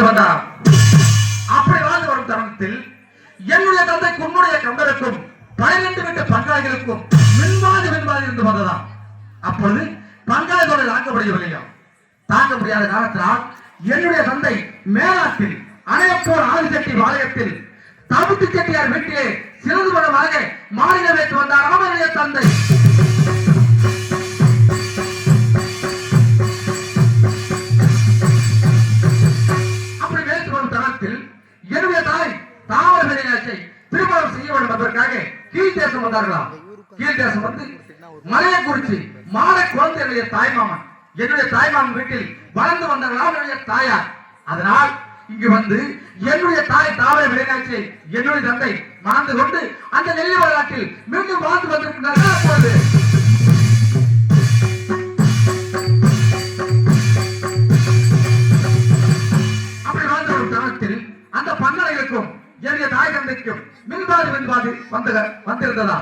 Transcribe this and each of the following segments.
வாழ்ந்து வந்தார். அப்படி வாழ்ந்து வரும் தருணத்தில் என்னுடைய தந்தை உன்னுடைய கம்பருக்கும் 12 வீட்டு பங்காளிகளுக்கும் மின்வாதி இருந்து வந்ததாம். அப்பொழுது பங்காளிகளோடு தாங்க முடியவில்லையா? தாங்க முடியாத காரணத்தினால் என்னுடைய தந்தை மேலாற்றில் அணையப்போர் ஆதிசக்தி வாலயத்தில் தவிட்டு செட்டியார் வீட்டிலே சிறிது பணமாக மாநில வைத்து வந்தார் அவருடைய தந்தை. அப்படி வைத்து வரும் தருணத்தில் என்னுடைய தாய் தாவர வேலையாச்சை திருமணம் செய்ய வேண்டும் என்பதற்காக கீழ்தேசம் வந்தார்களாம். கீழ்தேசம் வந்து மலையை குறிச்சி மாலை குழந்தைகளுடைய தாய்மாமன் என்னுடைய தாய்மாமன் வீட்டில் வளர்ந்து வந்தார்களா என்னுடைய தாயார். அதனால் இங்கு வந்து என்னுடைய தாய் தாவர விளையாட்சியை என்னுடைய தந்தை மறந்து கொண்டு அந்த நெல்லை வரலாற்றில் மீண்டும் வாழ்ந்து வந்திருக்கிறார்கள். அப்பொழுது அப்படி வாழ்ந்து வரும் தருணத்தில் அந்த பங்காளிகளுக்கும் என்னுடைய தாய் தந்தைக்கும் மின்பாது வந்திருந்ததா?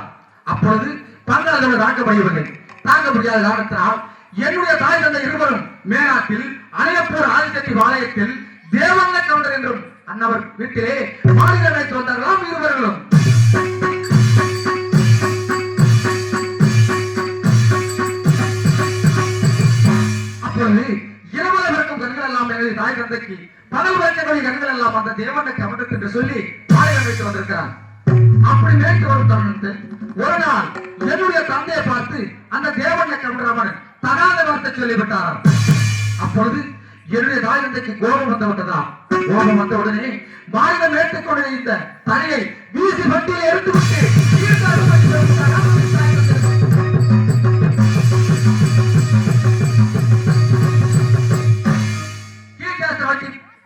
அப்பொழுது பங்காளிகள் தாங்க முடியவில்லை. தாங்க முடியாத காரணத்தினால் என்னுடைய தாய் தந்தை இருவரும் மேலாற்றில் அணையப்பூர் ஆதிசக்தி வாலயத்தில் தேவண்ண கவுண்டர் என்றும் அன்னவர் வீட்டிலே மாநில வைத்து வந்தார்களாம் இருவர்களும். அப்பொழுது இரவல இருக்கும் கண்கள் எல்லாம் எனது தாய் தந்தைக்கு பகல் வைக்கக்கூடிய கண்கள் எல்லாம் அந்த தேவண்ண கவுண்டர் என்று சொல்லி மாநில வைத்து வந்திருக்கிறார். அப்படி மேற்கு வரும் தருணத்தில் ஒரு நாள் என்னுடைய தந்தையை பார்த்து அந்த தேவண்ண கவுண்டர் அவன் தகாத வார்த்தை சொல்லிவிட்டார். அப்பொழுது என்னுடைய தாய் தந்தைக்கு கோபம் வந்து விட்டதா? கோபம் வந்த உடனே மாநிலம் மேற்கொண்ட இந்த தனியை வீசி வண்டியை எடுத்துவிட்டு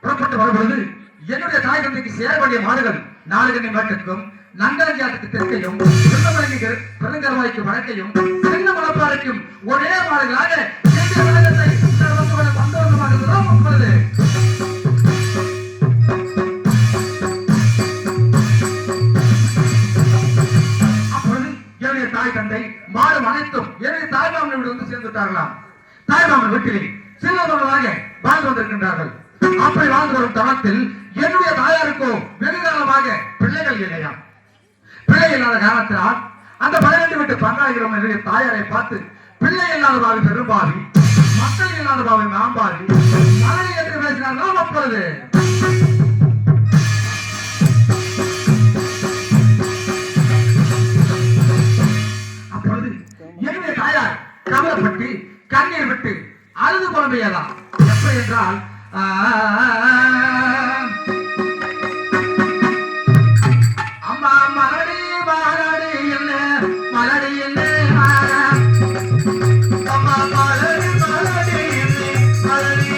புறப்பட்டு வரும்பொழுது என்னுடைய தாய் தந்தைக்கு சேர வேண்டிய மாடுகள் நாலுகண்ணி மேட்டுக்கும் நங்கரஞ்சாட்டுக்கு தெற்கையும் பெருங்கரவாய்க்கு வடக்கையும் சின்ன மலப்பாறைக்கும் ஒரே மாடுகளாக அப்பொழுது என்னுடைய தாய் தந்தை மாடும் அனைத்தும் என்னுடைய தாய்மாமன் வீடு வந்து சேர்ந்துட்டார்களாம். தாய்மாமன் வீட்டிலே சின்னதாக வாழ்ந்து வந்திருக்கின்றார்கள். அப்படி வாழ்ந்து வரும் தளத்தில் என்னுடைய தாயாருக்கோ வெகு காலமாக பிள்ளைகள் இல்லையா? பிள்ளை இல்லாத காரணத்தினால் அந்த 12 வீட்டு பங்காளிகளும் என்னுடைய தாயாரை பார்த்து பிள்ளை இல்லாத பாவி பெரும்பாவி, மக்கள் இல்லாத பாவி மாம்பாவி மகனை என்று பேசினார்கள். அப்பொழுது என்னுடைய தாயார் கவலைப்பட்டு கண்ணீர் விட்டு அழுது குழம்பையலாம். எப்படி என்றால் அம்மா மலடி மலடி என்ன மலடி என்ன அம்மா மலடி மலடி என்ன மலடி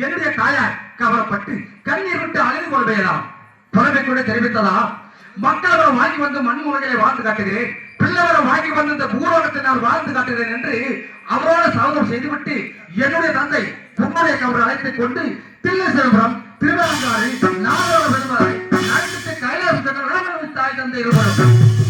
என்னுடைய தாயார் கவலைப்பட்டு கண்ணீர் விட்டு அழுது கொள்வேலாம். புலமை கூட தெரிவித்ததா? மக்களவரம் வாங்கி வந்து மண் உலகிலே வாழ்ந்து காட்டுகிறேன், பிள்ளவரம் வாங்கி வந்து இந்த பூரோகத்தை நான் வாழ்ந்து காட்டுகிறேன் என்று அவரோடு சகோதரம் செய்துவிட்டு என்னுடைய தந்தை உம்முடைய கவரை அழைத்துக் கொண்டு தில்லை செல்வம் திருவரங்காரி நாகோட பெருமாள் கைலாச தாய் தந்தை இருவரும்